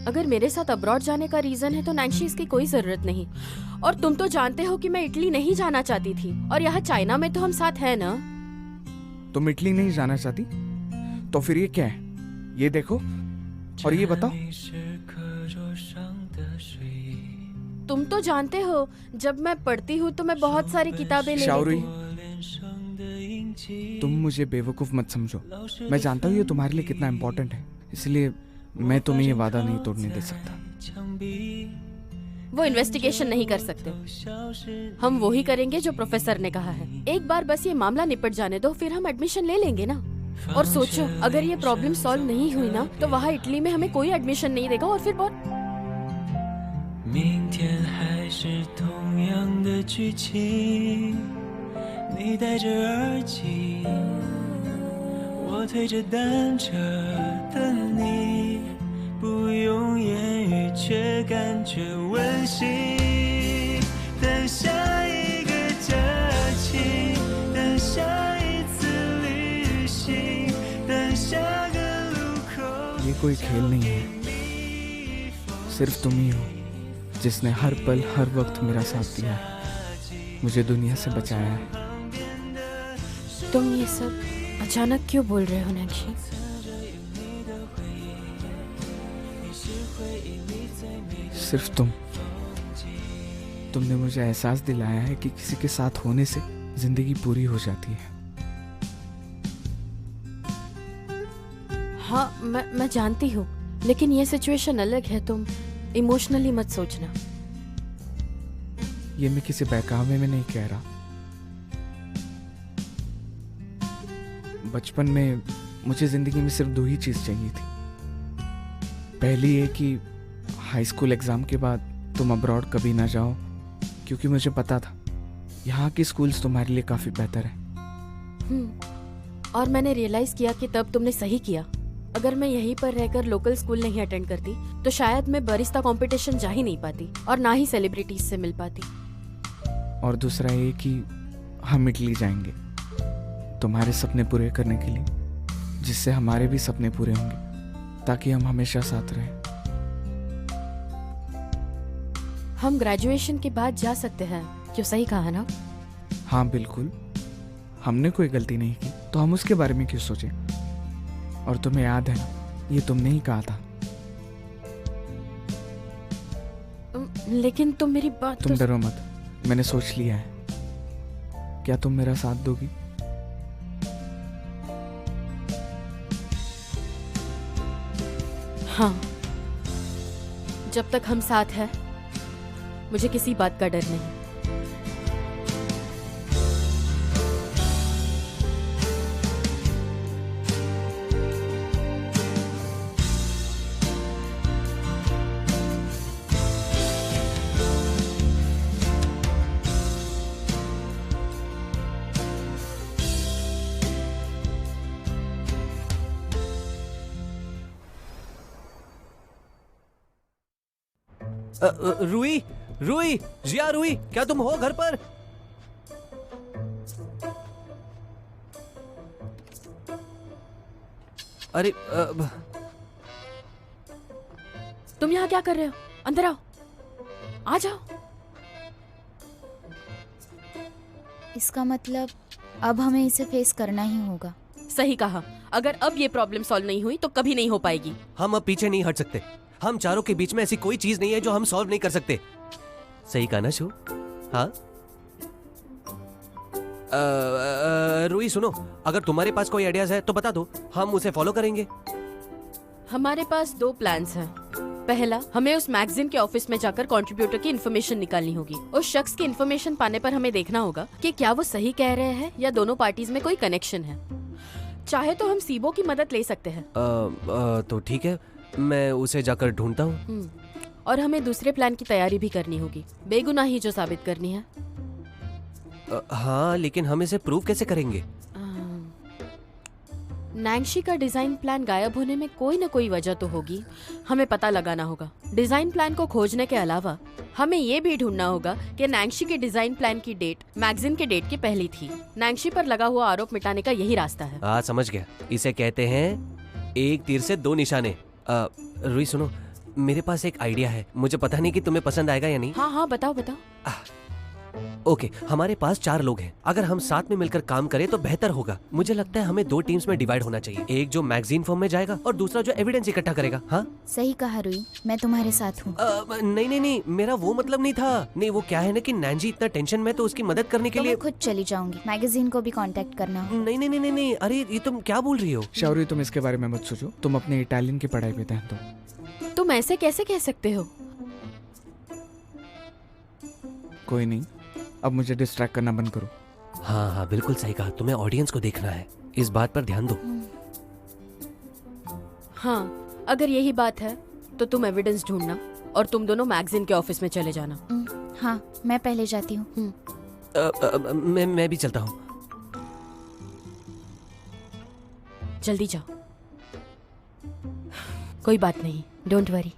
अगर मेरे साथ अब्रॉड जाने का रीजन है तो नैंशी इसकी कोई जरूरत नहीं। और तुम तो जानते हो कि मैं इटली नहीं जाना चाहती थी, और यहाँ चाइना में तो हम साथ हैं ना। तुम इटली नहीं जाना चाहती तो फिर ये क्या है? ये देखो और ये बताओ। तुम तो जानते हो जब मैं पढ़ती हूँ तो मैं बहुत सारी किताबें ले शाओरुई, लेती हूँ। तुम मुझे बेवकूफ मत समझो। मैं जानता हूँ ये तुम्हारे लिए कितना इम्पोर्टेंट है, इसलिए मैं तुम्हें ये वादा नहीं तोड़ने दे सकता। वो इन्वेस्टिगेशन नहीं कर सकते, हम वो ही करेंगे जो प्रोफेसर ने कहा है। एक बार बस ये मामला निपट जाने दो, फिर हम एडमिशन ले लेंगे ना। और सोचो, अगर ये प्रॉब्लम सॉल्व नहीं हुई ना तो वहाँ इटली में हमें कोई एडमिशन नहीं देगा और फिर बहुत। 明天还是同样的剧情，你戴着耳机，我推着单车等你，不用言语却感觉温馨。等下一个假期，等下一次旅行，等下个路口。 ये कोई खेल नहीं है, सिर्फ तुम ही हो जिसने हर पल हर वक्त मेरा साथ दिया है, मुझे दुनिया से बचाया है। तुम ये सब अचानक क्यों बोल रहे हो नैंशी? सिर्फ तुमने मुझे एहसास दिलाया है कि किसी के साथ होने से जिंदगी पूरी हो जाती है। हाँ, मैं जानती हूँ, लेकिन ये सिचुएशन अलग है। तुम इमोशनली मत सोचना। ये मैं किसी बहकावे में नहीं कह रहा। बचपन में मुझे जिंदगी में सिर्फ 2 ही चीज चाहिए थी। पहली ये कि हाई स्कूल एग्जाम के बाद तुम अब्रॉड कभी ना जाओ, क्योंकि मुझे पता था यहाँ के स्कूल्स तुम्हारे लिए काफी बेहतर है। और मैंने रियलाइज किया कि तब तुमने सही किया। अगर मैं यहीं पर रहकर लोकल स्कूल नहीं अटेंड करती तो शायद मैं बरिस्ता कंपटीशन जा ही नहीं पाती और ना ही सेलिब्रिटीज से मिल पाती। और दूसरा ये कि हम इटली जाएंगे तुम्हारे सपने पूरे करने के लिए, जिससे हमारे भी सपने पूरे होंगे, ताकि हम हमेशा साथ रहें। हम ग्रेजुएशन के बाद जा सकते हैं, क्यों? सही कहा ना? हाँ बिल्कुल, हमने कोई गलती नहीं की तो हम उसके बारे में क्यों सोचें। और तुम्हें याद है ना, ये तुमने ही कहा था। लेकिन तुम मेरी बात तुम डरो मत, मैंने सोच लिया है। क्या तुम मेरा साथ दोगी? हाँ, जब तक हम साथ हैं मुझे किसी बात का डर नहीं। रूही, रूही, जिया, रूही, क्या तुम हो घर पर? अरे तुम यहाँ क्या कर रहे हो? अंदर आओ, आ जाओ। इसका मतलब अब हमें इसे फेस करना ही होगा। सही कहा। अगर अब ये प्रॉब्लम सॉल्व नहीं हुई तो कभी नहीं हो पाएगी। हम अब पीछे नहीं हट सकते। हम चारों के बीच में ऐसी कोई चीज नहीं है जो हम सॉल्व नहीं कर सकते। सही कहा ना शो? हाँ। रूही सुनो, अगर तुम्हारे पास कोई आइडियाज है तो बता दो, हम उसे फॉलो करेंगे। हमारे पास 2 प्लान्स हैं। पहला, हमें उस मैगजीन के ऑफिस में जाकर कंट्रीब्यूटर की इन्फॉर्मेशन निकालनी होगी। उस शख्स की इन्फॉर्मेशन पाने पर हमें देखना होगा कि क्या वो सही कह रहे हैं या दोनों पार्टीज में कोई कनेक्शन है। चाहे तो हम सीबो की मदद ले सकते हैं। तो ठीक है, मैं उसे जाकर ढूंढता हूँ। और हमें दूसरे प्लान की तैयारी भी करनी होगी, बेगुनाही जो साबित करनी है। हाँ, लेकिन हम इसे प्रूव कैसे करेंगे? नैंशी का डिजाइन प्लान गायब होने में कोई न कोई वजह तो होगी। हमें पता लगाना होगा। डिजाइन प्लान को खोजने के अलावा हमें ये भी ढूंढना होगा कि नैंशी के डिजाइन प्लान की डेट मैगजीन के डेट की पहली थी। नैंशी पर लगा हुआ आरोप मिटाने का यही रास्ता है। हाँ, समझ गया। इसे कहते हैं एक तीर से 2 निशाने। रूही सुनो, मेरे पास एक आइडिया है, मुझे पता नहीं कि तुम्हें पसंद आएगा या नहीं। हाँ हाँ बताओ बताओ। ओके, हमारे पास 4 लोग हैं। अगर हम साथ में मिलकर काम करें तो बेहतर होगा। मुझे लगता है हमें 2 टीम्स में डिवाइड होना चाहिए, एक जो मैगजीन फॉर्म में जाएगा और दूसरा जो एविडेंस इकट्ठा करेगा। हाँ सही कहा रुई, मैं तुम्हारे साथ हूँ। नहीं नहीं नहीं, मेरा वो मतलब नहीं था। नहीं, वो क्या है ना कि नैंजी इतना टेंशन में, तो उसकी मदद करने के तो लिए मैं खुद चली जाऊंगी, मैगजीन को भी कांटेक्ट करना। नहीं नहीं नहीं नहीं नहीं, अरे ये तुम क्या बोल रही हो? शौर्य, तुम इसके बारे में मत सोचो, तुम अपने इटालियन की पढ़ाई पे ध्यान दो। तुम ऐसे कैसे कह सकते हो? कोई नहीं, अब मुझे डिस्ट्रैक्ट करना बंद करो। हाँ हाँ बिल्कुल सही कहा, तुम्हें ऑडियंस को देखना है, इस बात पर ध्यान दो। हाँ, अगर यही बात है तो तुम एविडेंस ढूंढना और तुम दोनों मैगजीन के ऑफिस में चले जाना। हाँ, मैं पहले जाती हूँ। मैं भी चलता हूँ। जल्दी जाओ। कोई बात नहीं, don't worry.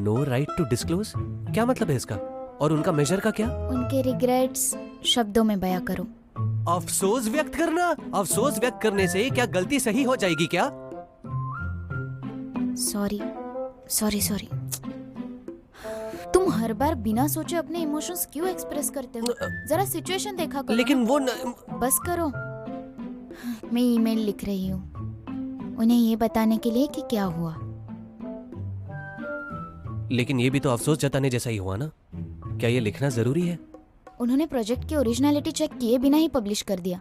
No right to disclose, क्या मतलब है इसका? और उनका मेजर का क्या? उनके रिग्रेट्स शब्दों में बयां करो। अफसोस व्यक्त करना? अफसोस व्यक्त करने से क्या गलती सही हो जाएगी क्या? Sorry sorry sorry. तुम हर बार बिना सोचे अपने इमोशंस क्यों एक्सप्रेस करते हो? जरा सिचुएशन देखा करो। लेकिन वो बस करो। मैं ईमेल लिख रही हूँ उन्हें ये बताने के लिए कि क्या हुआ। लेकिन ये भी तो अफसोस जताने जैसा ही हुआ ना। क्या ये लिखना जरूरी है? उन्होंने प्रोजेक्ट की ओरिजिनलिटी चेक किए बिना ही पब्लिश कर दिया।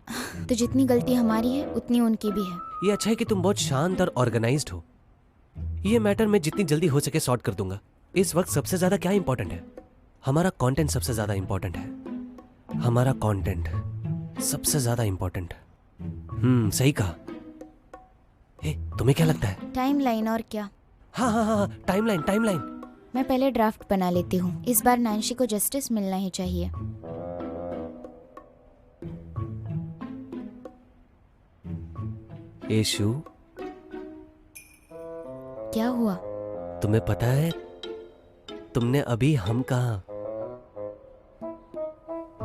तो जितनी गलती हमारी है उतनी उनकी भी है। ये अच्छा है कि तुम बहुत शांत और ऑर्गेनाइज्ड हो। ये मैटर मैं जितनी जल्दी हो सके सॉर्ट कर दूंगा। इस वक्त सबसे ज्यादा क्या इंपॉर्टेंट है? हमारा कंटेंट सबसे ज्यादा इंपॉर्टेंट है। हमारा कंटेंट सबसे ज्यादा इंपॉर्टेंट। सही कहा। तुम्हें क्या लगता है? टाइमलाइन और क्या? हाँ हाँ हाँ, टाइमलाइन टाइमलाइन। मैं पहले ड्राफ्ट बना लेती हूँ। इस बार नैंसी को जस्टिस मिलना ही चाहिए। यशु, क्या हुआ? तुम्हें पता है तुमने अभी हम कहा?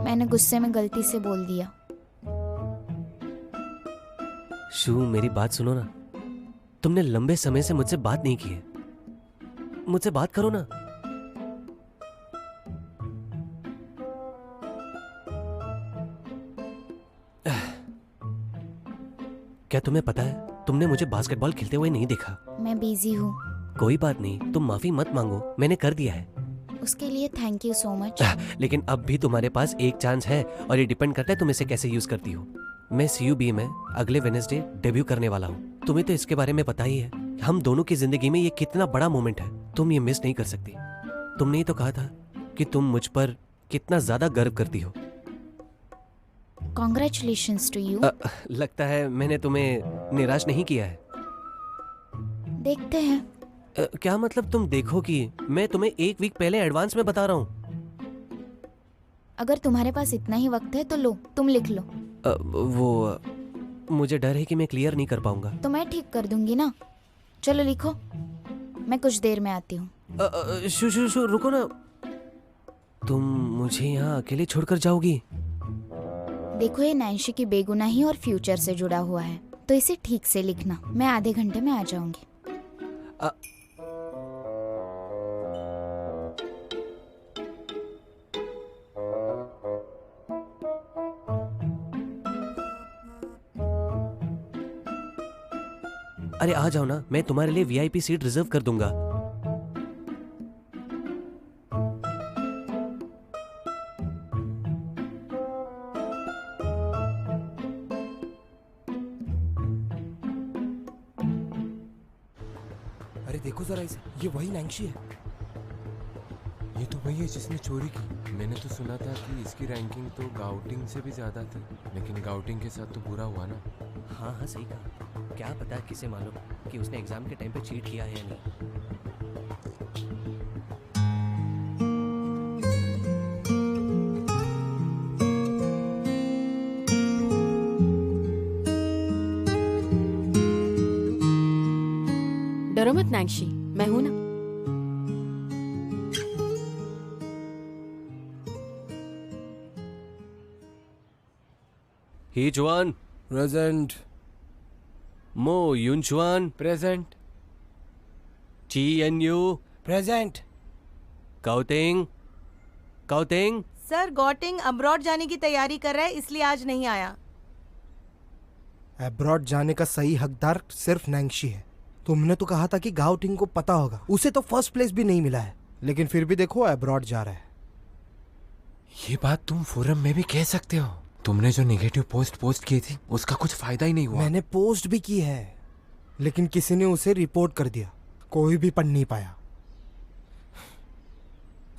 मैंने गुस्से में गलती से बोल दिया। शू, मेरी बात सुनो ना। तुमने लंबे समय से मुझसे बात नहीं की है। मुझसे बात करो ना। क्या तुम्हें पता है तुमने मुझे बास्केटबॉल खेलते हुए नहीं देखा? मैं बिजी हूँ। कोई बात नहीं, तुम माफी मत मांगो, मैंने कर दिया है। उसके लिए थैंक यू सो मच। लेकिन अब भी तुम्हारे पास एक चांस है और ये डिपेंड करता है तुम इसे कैसे यूज करती हो। मैं CUB में अगले वेडनेसडे डेब्यू करने वाला हूँ। तुम्हें तो इसके बारे में पता ही है। हम दोनों की जिंदगी में ये कितना बड़ा मोमेंट है, तुम ये मिस नहीं कर सकती। तुमने ही तो कहा था कि तुम मुझ पर कितना ज्यादा गर्व करती हो। Congratulations to you. लगता है मैंने तुम्हें निराश नहीं किया है। देखते हैं। क्या मतलब तुम देखो कि मैं तुम्हें 1 वीक पहले एडवांस में बता रहा हूँ। अगर तुम्हारे पास इतना ही वक्त है तो लो, तुम लिख लो। मुझे डर है कि मैं क्लियर नहीं कर पाऊंगा। तो मैं ठीक कर दूंगी ना। चलो लिखो, मैं कुछ देर में आती हूँ। शू रुको ना। तुम मुझे यहाँ अकेले छोड़कर जाओगी? देखो, ये नैंसी की बेगुनाही और फ्यूचर से जुड़ा हुआ है, तो इसे ठीक से लिखना। मैं आधे घंटे में आ जाऊंगी। अरे आ जाओ ना, मैं तुम्हारे लिए VIP सीट रिजर्व कर दूंगा। अरे देखो जरा इसे, ये वही नैंशी है। ये तो वही है जिसने चोरी की। मैंने तो सुना था कि इसकी रैंकिंग तो गाउटिंग से भी ज्यादा थी, लेकिन गाउटिंग के साथ तो बुरा हुआ ना। हाँ हाँ सही कहा। क्या पता किसे मालूम कि उसने एग्जाम के टाइम पे चीट किया है या नहीं। डरो मत नैंशी, मैं हूं ना। ही जुआन, प्रेजेंट। मो युन Juan, present. Chi En Yu, present. Counting, counting. Sir getting abroad जाने की तैयारी कर रहा है, इसलिए आज नहीं आया। अब्रॉड जाने का सही हकदार सिर्फ नैंशी है। तुमने तो कहा था कि गाउटिंग को पता होगा, उसे तो फर्स्ट प्लेस भी नहीं मिला है, लेकिन फिर भी देखो अब्रॉड जा रहा है। ये बात तुम फोरम में भी कह सकते हो। तुमने जो नेगेटिव पोस्ट की थी उसका कुछ फायदा ही नहीं हुआ। मैंने पोस्ट भी की है, लेकिन किसी ने उसे रिपोर्ट कर दिया, कोई भी पढ़ नहीं पाया।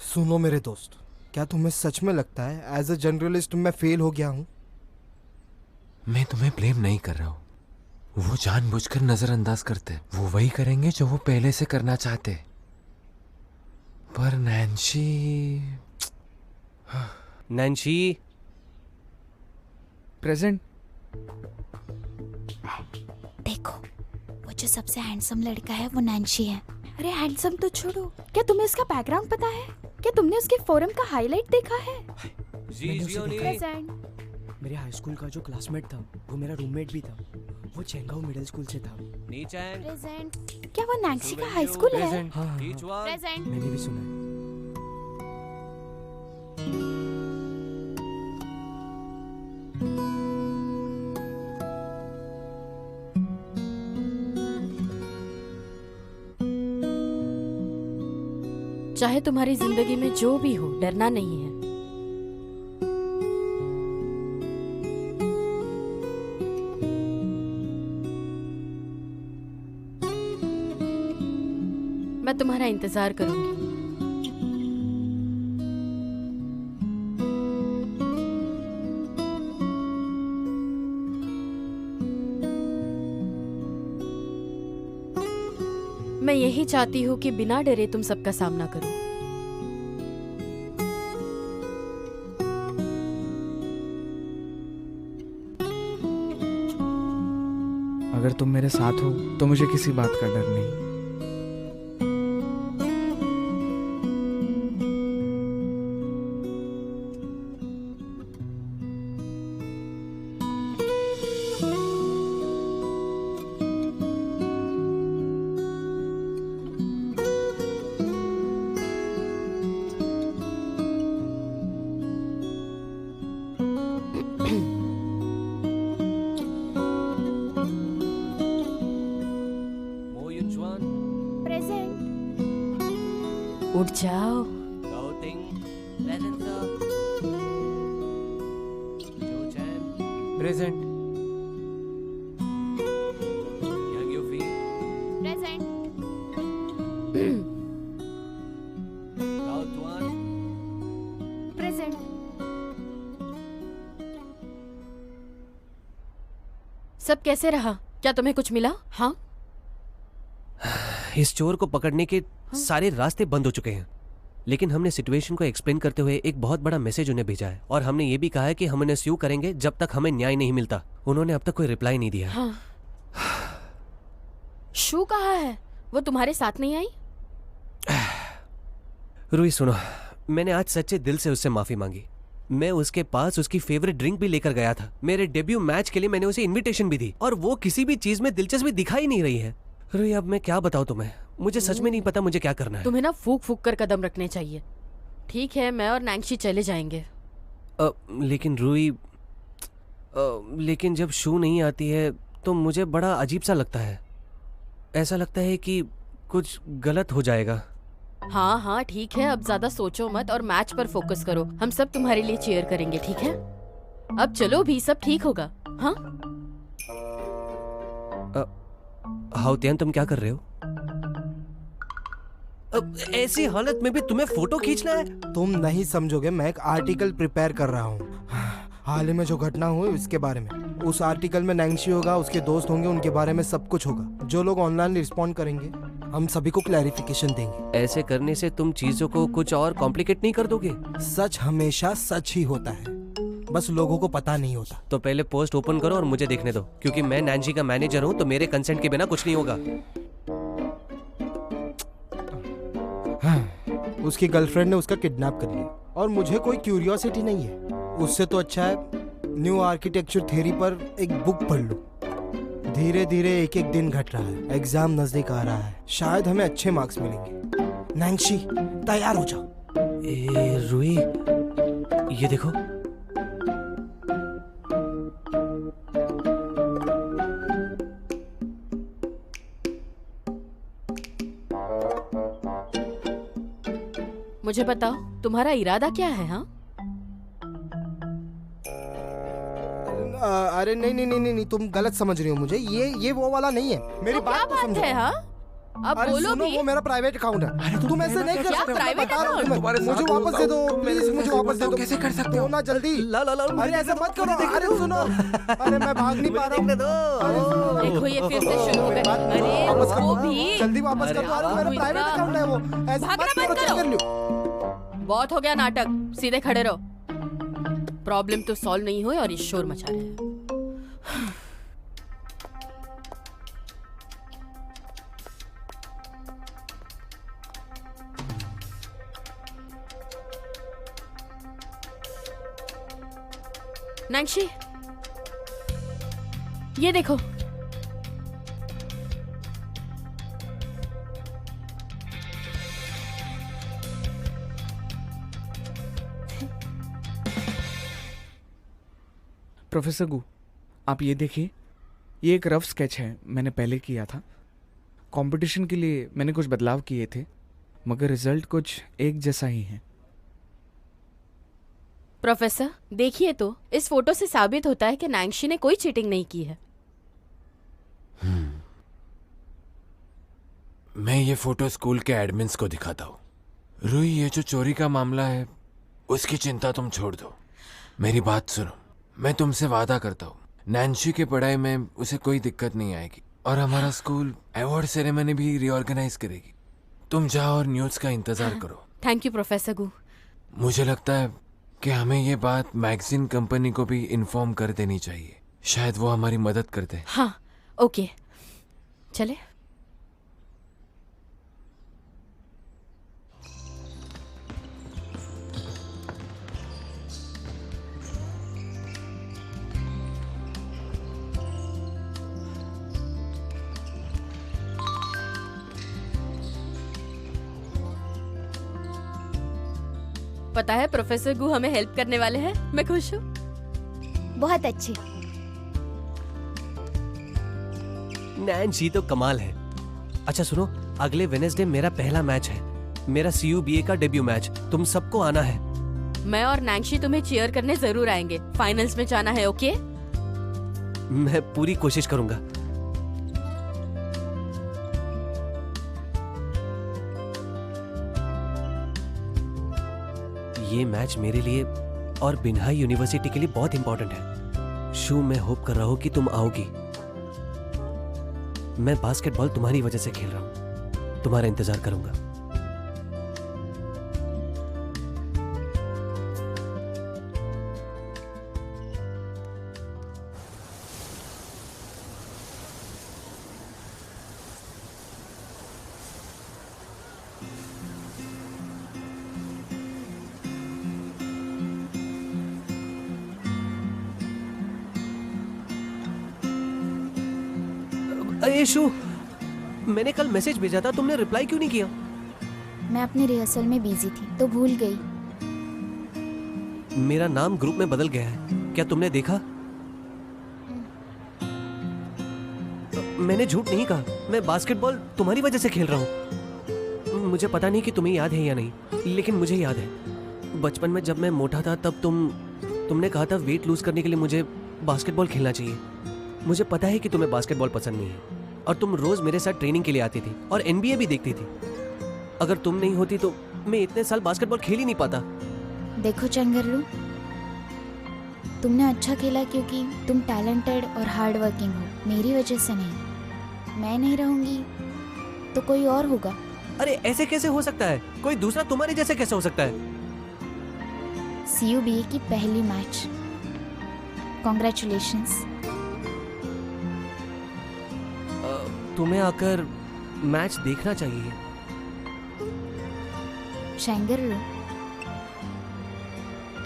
सुनो मेरे दोस्त, क्या तुम्हें सच में लगता है एज अ जर्नलिस्ट मैं फेल हो गया हूं? मैं तुम्हें ब्लेम नहीं कर रहा हूँ। वो जानबूझकर नजरअंदाज करते, वो वही करेंगे जो वो पहले से करना चाहते। पर नैंशी, नैंशी। प्रेजेंट। देखो, वो जो सबसे हैंडसम लड़का है वो नैंशी है। अरे हैंडसम तो छोड़ो, क्या तुम्हें उसका बैकग्राउंड पता है? क्या तुमने उसके फोरम का हाईलाइट देखा है? प्रेजेंट। मेरे हाई स्कूल का जो क्लासमेट था वो मेरा रूममेट भी था। वो चेंगाओ मिडिल स्कूल से था। प्रेजेंट। क्या वो नैंशी का हाई स्कूल है? हाँ, हाँ, प्रेजेंट। मैंने भी सुना है। चाहे तुम्हारी जिंदगी में जो भी हो, डरना नहीं है। मैं तुम्हारा इंतजार करूंगी। मैं यही चाहती हूँ कि बिना डरे तुम सबका सामना करो। अगर तुम मेरे साथ हो तो मुझे किसी बात का डर नहीं। उठ जाओ। प्रेजेंट। सब कैसे रहा? क्या तुम्हें कुछ मिला? हाँ, इस चोर को पकड़ने के सारे रास्ते बंद हो चुके हैं, लेकिन हमने सिचुएशन को एक्सप्लेन करते हुए एक बहुत बड़ा मैसेज उन्हें भेजा है, और हमने ये भी कहा है कि हम उन्हें स्यू करेंगे जब तक हमें न्याय नहीं मिलता। उन्होंने अब तक कोई रिप्लाई नहीं दिया। हाँ। शू कहाँ है? वो तुम्हारे साथ नहीं आई? रूही सुनो, मैंने आज सच्चे दिल से उससे माफी मांगी। मैं उसके पास उसकी फेवरेट ड्रिंक भी लेकर गया था। मेरे डेब्यू मैच के लिए मैंने उसे इनविटेशन भी दी, और वो किसी भी चीज में दिलचस्पी दिखाई नहीं रही है। रूही अब मैं क्या बताऊं तुम्हें, मुझे सच में नहीं पता मुझे क्या करना है। तुम्हें ना फूक फूक कर कदम रखने चाहिए। ठीक है, मैं और नैंशी चले जाएंगे। लेकिन रूही, लेकिन जब शू नहीं आती है तो मुझे बड़ा अजीब सा लगता है। ऐसा लगता है कि कुछ गलत हो जाएगा। हाँ हाँ ठीक है, अब ज्यादा सोचो मत और मैच पर फोकस करो। हम सब तुम्हारे लिए चीयर करेंगे, ठीक है? अब चलो भी, सब ठीक होगा। हाँ हाउतियान, तुम क्या कर रहे हो? अब ऐसी हालत में भी तुम्हें फोटो खींचना है? तुम नहीं समझोगे, मैं एक आर्टिकल प्रिपेयर कर रहा हूँ हाल ही में जो घटना हुई उसके बारे में। उस आर्टिकल में नैंसी होगा, उसके दोस्त होंगे, उनके बारे में सब कुछ होगा। जो लोग ऑनलाइन रिस्पॉन्ड करेंगे हम सभी को क्लैरिफिकेशन देंगे। ऐसे करने से तुम चीजों को कुछ और कॉम्प्लिकेट नहीं कर दोगे? सच हमेशा सच ही होता है, बस लोगों को पता नहीं होता। तो पहले पोस्ट ओपन करो और मुझे देखने दो, क्योंकि मैं नैंसी का मैनेजर हूँ, तो मेरे कंसेंट के बिना कुछ नहीं होगा। उसकी गर्लफ्रेंड ने उसका किडनैप कर लिया और मुझे कोई क्यूरियोसिटी नहीं है। उससे तो अच्छा है न्यू आर्किटेक्चर थ्योरी पर एक बुक पढ़ लो। धीरे धीरे एक एक दिन घट रहा है, एग्जाम नजदीक आ रहा है, शायद हमें अच्छे मार्क्स मिलेंगे। नैंसी तैयार हो जाओ। ए रूही, ये देखो। मुझे बताओ तुम्हारा इरादा क्या है? हाँ, अरे नहीं, तुम गलत समझ रही हो मुझे। ये वो वाला नहीं है, मेरी तो बात क्या तो बात समझो। है? हाँ, अब अरे बोलो सुनो, भी। वो मेरा प्राइवेट अकाउंट है। तुम ऐसे नहीं कर क्या सकते। private बता रहा हूँ account? तुम्हें। मुझे वापस दे दो प्लीज, मुझे वापस दे दो। कैसे कर सकते हो? दो ना जल्दी। ला ला ला, अरे ऐसे मत करो। अरे सुनो, अरे मैं भाग नहीं पा रहा हूँ। अरे सुनो। देखो ये फिर से शुरू हो गया। अरे वापस वो करो, भी जल्दी वापस कर दो। अरे मेरा अरे प्राइवेट इतना- अकाउंट है वो। ऐसे भागना मत मत करो, चेक करो। कर लो। बहुत हो गया नाटक, सीधे खड़े रहो। प्रॉब्लम तो सॉल्व नहीं हुई और ये शोर मचा रहे हैं। नैंसी, ये देखो। प्रोफेसर गू, आप ये देखिए, ये एक रफ स्केच है, मैंने पहले किया था। कंपटीशन के लिए मैंने कुछ बदलाव किए थे, मगर रिजल्ट कुछ एक जैसा ही है। प्रोफेसर देखिए, तो इस फोटो से साबित होता है कि नैंसी ने कोई चीटिंग नहीं की है। मैं ये फोटो स्कूल के एडमिन्स को दिखाता हूँ। रूही, ये जो चोरी का मामला है उसकी चिंता तुम छोड़ दो, मेरी बात सुनो। मैं तुमसे वादा करता हूँ नैंसी की पढ़ाई में उसे कोई दिक्कत नहीं आएगी और हमारा स्कूल अवार्ड सेरेमनी भी रीऑर्गेनाइज करेगी। तुम जाओ और न्यूज़ का इंतजार करो। थैंक यू प्रोफेसर गू। मुझे लगता है कि हमें ये बात मैगजीन कंपनी को भी इन्फॉर्म कर देनी चाहिए, शायद वो हमारी मदद कर दे। हाँ ओके, चले। पता है प्रोफेसर गू हमें हेल्प करने वाले हैं, मैं खुश हूँ। बहुत अच्छे। नैंसी तो कमाल है। अच्छा सुनो, अगले वेडनेसडे मेरा पहला मैच है, मेरा CUBA का डेब्यू मैच। तुम सबको आना है। मैं और नैंसी तुम्हें चीयर करने जरूर आएंगे। फाइनल्स में जाना है, ओके? मैं पूरी कोशिश करूंगा। ये मैच मेरे लिए और बिन्हाई यूनिवर्सिटी के लिए बहुत इंपॉर्टेंट है। शू, मैं होप कर रहा हूं कि तुम आओगी। मैं बास्केटबॉल तुम्हारी वजह से खेल रहा हूं, तुम्हारा इंतजार करूंगा। अरे शू, मैंने कल मैसेज भेजा था, तुमने रिप्लाई क्यों नहीं किया? मैं अपनी रिहर्सल में बिजी थी तो भूल गई। मेरा नाम ग्रुप में बदल गया है, क्या तुमने देखा? मैंने झूठ नहीं कहा, मैं बास्केटबॉल तुम्हारी वजह से खेल रहा हूँ। मुझे पता नहीं कि तुम्हें याद है या नहीं, लेकिन मुझे याद है बचपन में जब मैं मोटा था तब तुमने कहा था वेट लूज करने के लिए मुझे बास्केटबॉल खेलना चाहिए। मुझे पता है कि तुम्हें बास्केटबॉल पसंद नहीं है और तुम रोज मेरे साथ ट्रेनिंग के लिए आती थी और NBA भी देखती थी। अगर तुम नहीं होती तो मैं इतने साल बास्केटबॉल खेल ही नहीं पाता। देखो चंगरलू, तुमने अच्छा खेला क्योंकि तुम टैलेंटेड और हार्ड वर्किंग हो, मेरी वजह से नहीं। मैं नहीं रहूंगी तो कोई और होगा। अरे ऐसे कैसे हो सकता है? कोई दूसरा तुम्हारे जैसे कैसे हो सकता है? CUBA की पहली मैच, कॉन्ग्रेचुलेशंस। तुम्हें आकर मैच देखना चाहिए। चंगरलू,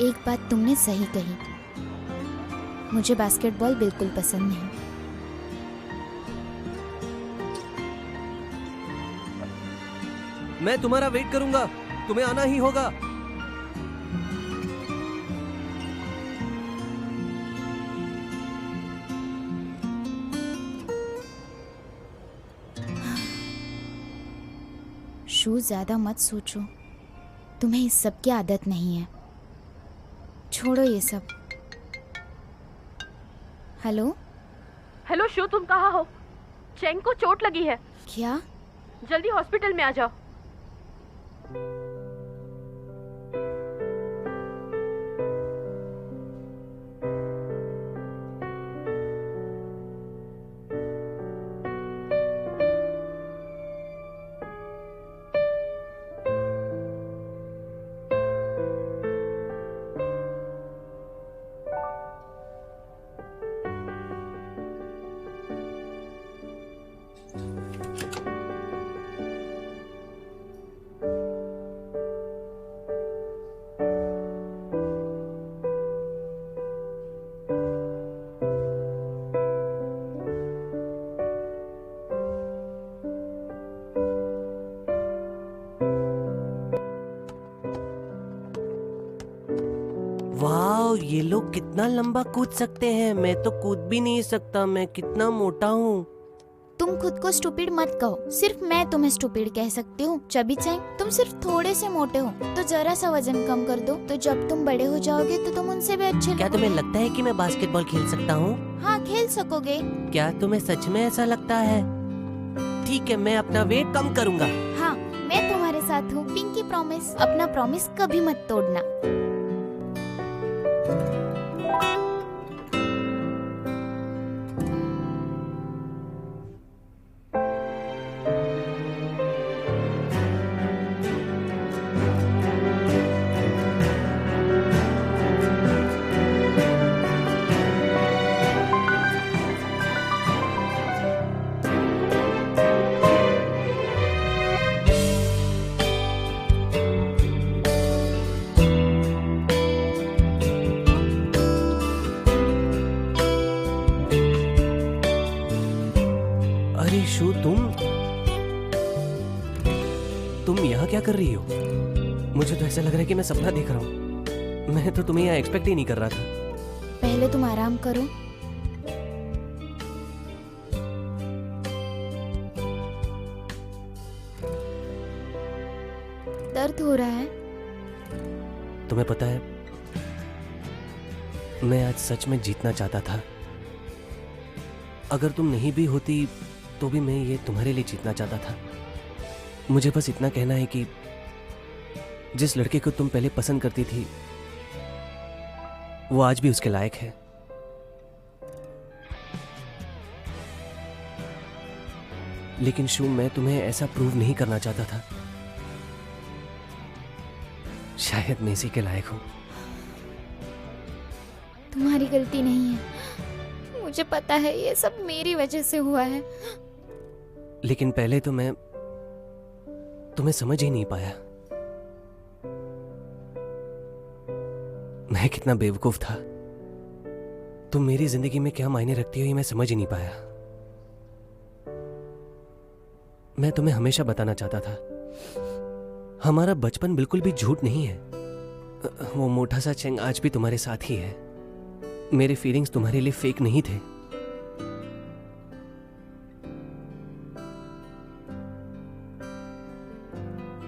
एक बात तुमने सही कही, मुझे बास्केटबॉल बिल्कुल पसंद नहीं। मैं तुम्हारा वेट करूंगा, तुम्हें आना ही होगा। शू, ज्यादा मत सोचो, तुम्हें इस सब की आदत नहीं है। छोड़ो ये सब। हेलो हेलो शू, तुम कहाँ हो? चेंग को चोट लगी है। क्या? जल्दी हॉस्पिटल में आ जाओ। वाह, ये लोग कितना लंबा कूद सकते हैं। मैं तो कूद भी नहीं सकता, मैं कितना मोटा हूँ। तुम खुद को स्टूपिड मत कहो, सिर्फ मैं तुम्हें स्टूपिड कह सकती हूँ। चबी चैंग, तुम सिर्फ थोड़े से मोटे हो, तो जरा सा वजन कम कर दो, तो जब तुम बड़े हो जाओगे तो तुम उनसे भी अच्छे क्या तुम्हें लगता है कि मैं बास्केटबॉल खेल सकता हूँ? हाँ, खेल सकोगे। क्या तुम्हें सच में ऐसा लगता है? ठीक है, मैं अपना वेट कम करूंगा। हाँ, मैं तुम्हारे साथ हूँ। पिंकी प्रॉमिस, अपना प्रॉमिस कभी मत तोड़ना। शू, तुम यहाँ क्या कर रही हो? मुझे तो ऐसा लग रहा है कि मैं सपना देख रहा हूँ। मैं तो तुम्हें यहाँ एक्सपेक्ट ही नहीं कर रहा था। पहले तुम आराम करो। दर्द हो रहा है? तुम्हें पता है, मैं आज सच में जीतना चाहता था। अगर तुम नहीं भी होती तो भी मैं ये तुम्हारे लिए जीतना चाहता था। मुझे बस इतना कहना है कि जिस लड़के को तुम पहले पसंद करती थी वो आज भी उसके लायक है। लेकिन शू, मैं तुम्हें ऐसा प्रूव नहीं करना चाहता था। शायद मैं इसी के लायक हूं। तुम्हारी गलती नहीं है, मुझे पता है ये सब मेरी वजह से हुआ है। लेकिन पहले तो मैं तुम्हें समझ ही नहीं पाया। मैं कितना बेवकूफ था। तुम मेरी जिंदगी में क्या मायने रखती हो ये मैं समझ ही नहीं पाया। मैं तुम्हें हमेशा बताना चाहता था, हमारा बचपन बिल्कुल भी झूठ नहीं है। वो मोटा सा चेंग आज भी तुम्हारे साथ ही है। मेरे फीलिंग्स तुम्हारे लिए फेक नहीं थे।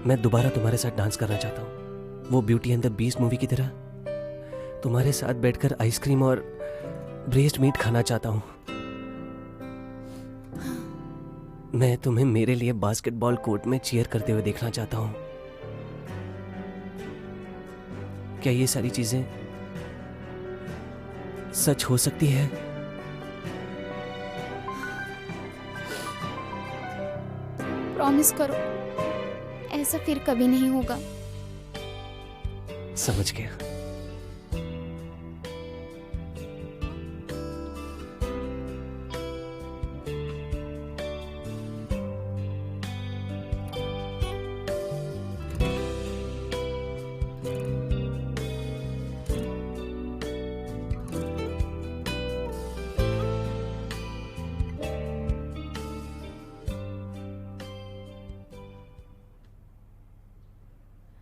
मैं दोबारा तुम्हारे साथ डांस करना चाहता हूँ, वो beauty and the beast movie की तरह। तुम्हारे साथ बैठकर आइसक्रीम और ब्रेस्ट मीट खाना चाहता हूँ। मैं तुम्हें मेरे लिए बास्केटबॉल कोर्ट में चीयर करते हुए देखना चाहता हूँ। क्या ये सारी चीजें सच हो सकती है? प्रॉमिस करो, ऐसा फिर कभी नहीं होगा। समझ गया।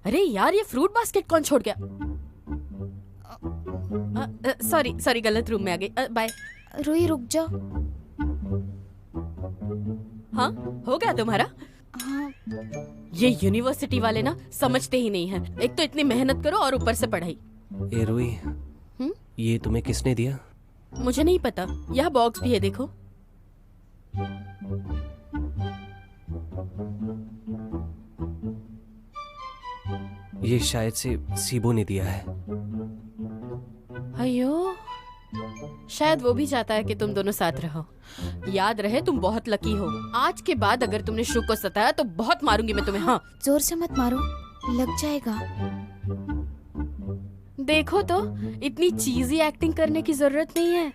अरे यार, ये फ्रूट बास्केट कौन छोड़ गया? सॉरी गलत रूम में आ गई। बाय। रूही रुक जा। हाँ, हो गया तुम्हारा? हाँ, ये यूनिवर्सिटी वाले ना समझते ही नहीं हैं। एक तो इतनी मेहनत करो और ऊपर से पढ़ाई। ए रूही, ये तुम्हें किसने दिया? मुझे नहीं पता। यह बॉक्स भी है, देखो। ये शायद से सीबो ने दिया है। अयो, शायद वो भी चाहता है कि तुम दोनों साथ रहो। याद रहे, तुम बहुत लकी हो। आज के बाद अगर तुमने शुभ को सताया तो बहुत मारूंगी मैं तुम्हें। हाँ, जोर से मत मारो, लग जाएगा। देखो तो, इतनी चीजी एक्टिंग करने की जरूरत नहीं है।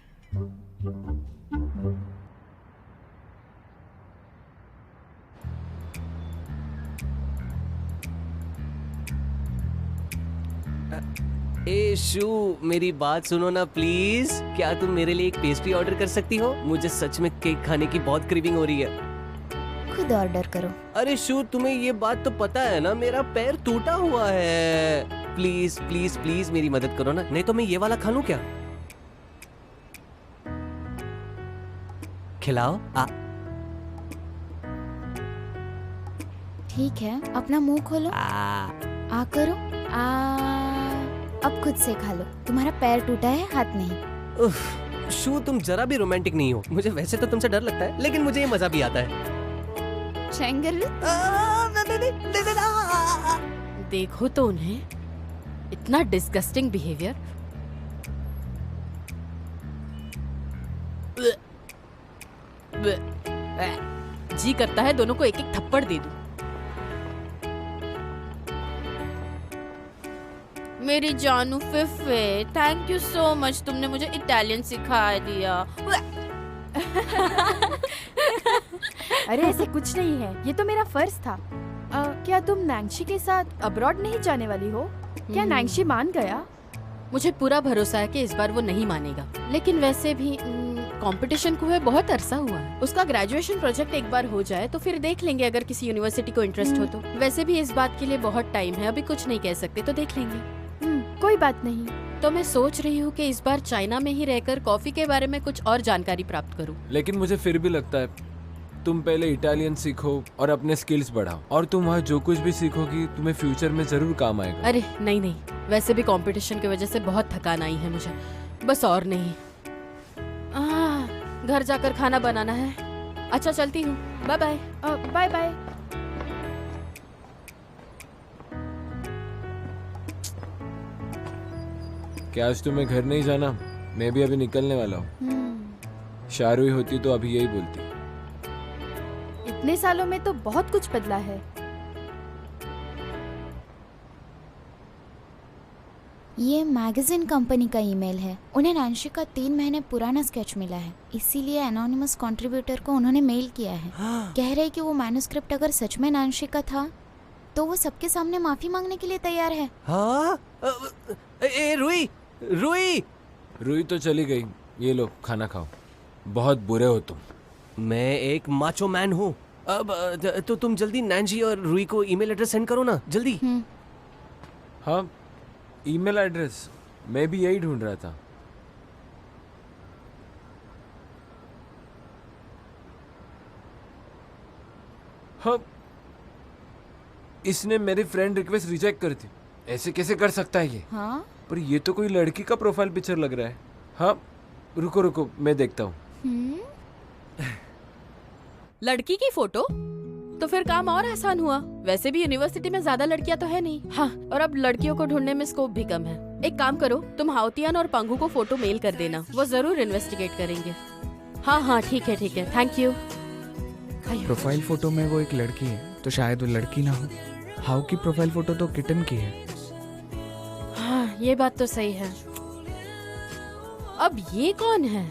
ए शू, मेरी बात सुनो ना प्लीज। क्या तुम मेरे लिए एक पेस्ट्री ऑर्डर कर सकती हो? मुझे सच में केक खाने की बहुत क्रेविंग हो रही है। खुद ऑर्डर करो। अरे शू, तुम्हें ये बात तो पता है ना, मेरा पैर टूटा हुआ है। प्लीज प्लीज प्लीज मेरी मदद करो ना, नहीं तो मैं ये वाला खा लूं क्या? खिलाओ। ठीक है, अपना मुंह खोलो। आ करो। अब खुद से खा लो। तुम्हारा पैर टूटा है, हाथ नहीं। उफ, शू तुम जरा भी रोमांटिक नहीं हो। मुझे वैसे तो तुमसे डर लगता है, लेकिन मुझे ये मजा भी आता है। चैंगरू, देखो तो उन्हें, इतना डिस्गस्टिंग बिहेवियर। जी करता है दोनों को एक एक थप्पड़ दे दूं। मेरी जानू फिफे, थैंक यू सो मच, तुमने मुझे इटालियन सिखा दिया। अरे ऐसे कुछ नहीं है, ये तो मेरा फर्ज था। क्या तुम नैंशी के साथ अब्रॉड नहीं जाने वाली हो? क्या नैंशी मान गया? मुझे पूरा भरोसा है कि इस बार वो नहीं मानेगा, लेकिन वैसे भी कंपटीशन को हुए बहुत अरसा हुआ है। उसका ग्रेजुएशन प्रोजेक्ट एक बार हो जाए तो फिर देख लेंगे, अगर किसी यूनिवर्सिटी को इंटरेस्ट हो तो। वैसे भी इस बात के लिए बहुत टाइम है, अभी कुछ नहीं कह सकते, तो देख लेंगे। कोई बात नहीं। तो मैं सोच रही हूँ कि इस बार चाइना में ही रहकर कॉफी के बारे में कुछ और जानकारी प्राप्त करूँ। लेकिन मुझे फिर भी लगता है तुम पहले इटालियन सीखो और अपने स्किल्स बढ़ाओ, और तुम वहाँ जो कुछ भी सीखोगी तुम्हें फ्यूचर में जरूर काम आएगा। अरे नहीं, वैसे भी कंपटीशन की वजह से बहुत थकान आई है मुझे, बस और नहीं। घर जाकर खाना बनाना है। अच्छा, चलती हूँ, बाय बाय। Bye bye. क्या आज तुम्हें घर नहीं जाना? मैं भी अभी निकलने वाला हूँ। शारुई होती तो अभी यही बोलती। इतने सालों में तो बहुत कुछ बदला है। ये मैगजीन कंपनी का ईमेल है। उन्हें नैंशी का 3 महीने पुराना स्केच मिला है, इसीलिए एनोनिमस कंट्रीब्यूटर को उन्होंने मेल किया है। कह रहे कि वो मैन्युस्क्रिप्ट अगर सच में नैंशी का था तो वो सबके सामने माफी मांगने के लिए तैयार है। हाँ? ए रूही, रूही तो चली गई। ये लो, खाना खाओ। बहुत बुरे हो तुम। मैं एक माचो मैन हूँ। अब तो तुम जल्दी नैंशी और रूही को ईमेल एड्रेस सेंड करो ना, जल्दी। हाँ, ईमेल एड्रेस मैं भी यही ढूंढ रहा था। हाँ, इसने मेरी फ्रेंड रिक्वेस्ट रिजेक्ट कर दी। ऐसे कैसे कर सकता है ये? हाँ? पर ये तो कोई लड़की का प्रोफाइल पिक्चर लग रहा है। हाँ, रुको मैं देखता हूँ। लड़की की फोटो? तो फिर काम और आसान हुआ। वैसे भी यूनिवर्सिटी में ज्यादा लड़कियां तो है नहीं। हाँ, और अब लड़कियों को ढूंढने में स्कोप भी कम है। एक काम करो, तुम हाउतियान और पंगू को फोटो मेल कर देना, वो जरूर इन्वेस्टिगेट करेंगे। हाँ हाँ ठीक है, थैंक यू। प्रोफाइल फोटो में वो एक लड़की है, तो शायद वो लड़की ना हो। हाउ की प्रोफाइल फोटो तो किटन की है। हाँ, ये बात तो सही है। अब ये कौन है?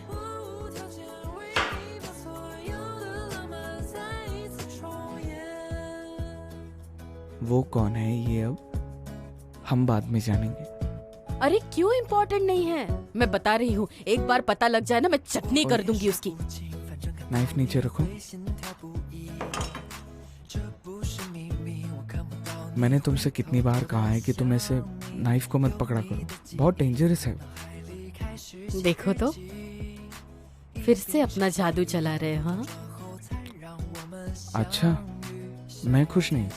वो कौन है ये अब हम बाद में जानेंगे। अरे क्यों इम्पोर्टेंट नहीं है? मैं बता रही हूँ, एक बार पता लग जाए ना, मैं चटनी कर दूंगी उसकी। नाइफ नीचे रखो। मैंने तुमसे कितनी बार कहा है कि तुम ऐसे नाइफ को मत पकड़ा करो, बहुत डेंजरस है। देखो तो, फिर से अपना जादू चला रहे हो। हाँ? अच्छा, मैं खुश नहीं।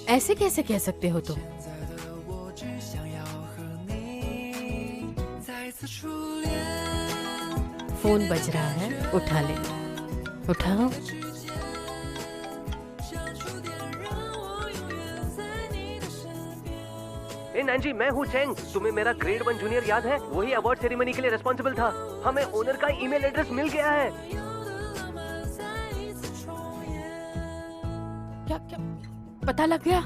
ऐसे कैसे कह सकते हो तुम? फोन बज रहा है, उठा ले। उठाओ। ए नैंजी, मैं हूँ चेंग। तुम्हें मेरा ग्रेड 1 जूनियर याद है? वही अवार्ड सेरेमनी के लिए रिस्पॉन्सिबल था। हमें ओनर का ईमेल एड्रेस मिल गया है। क्या क्या पता लग गया?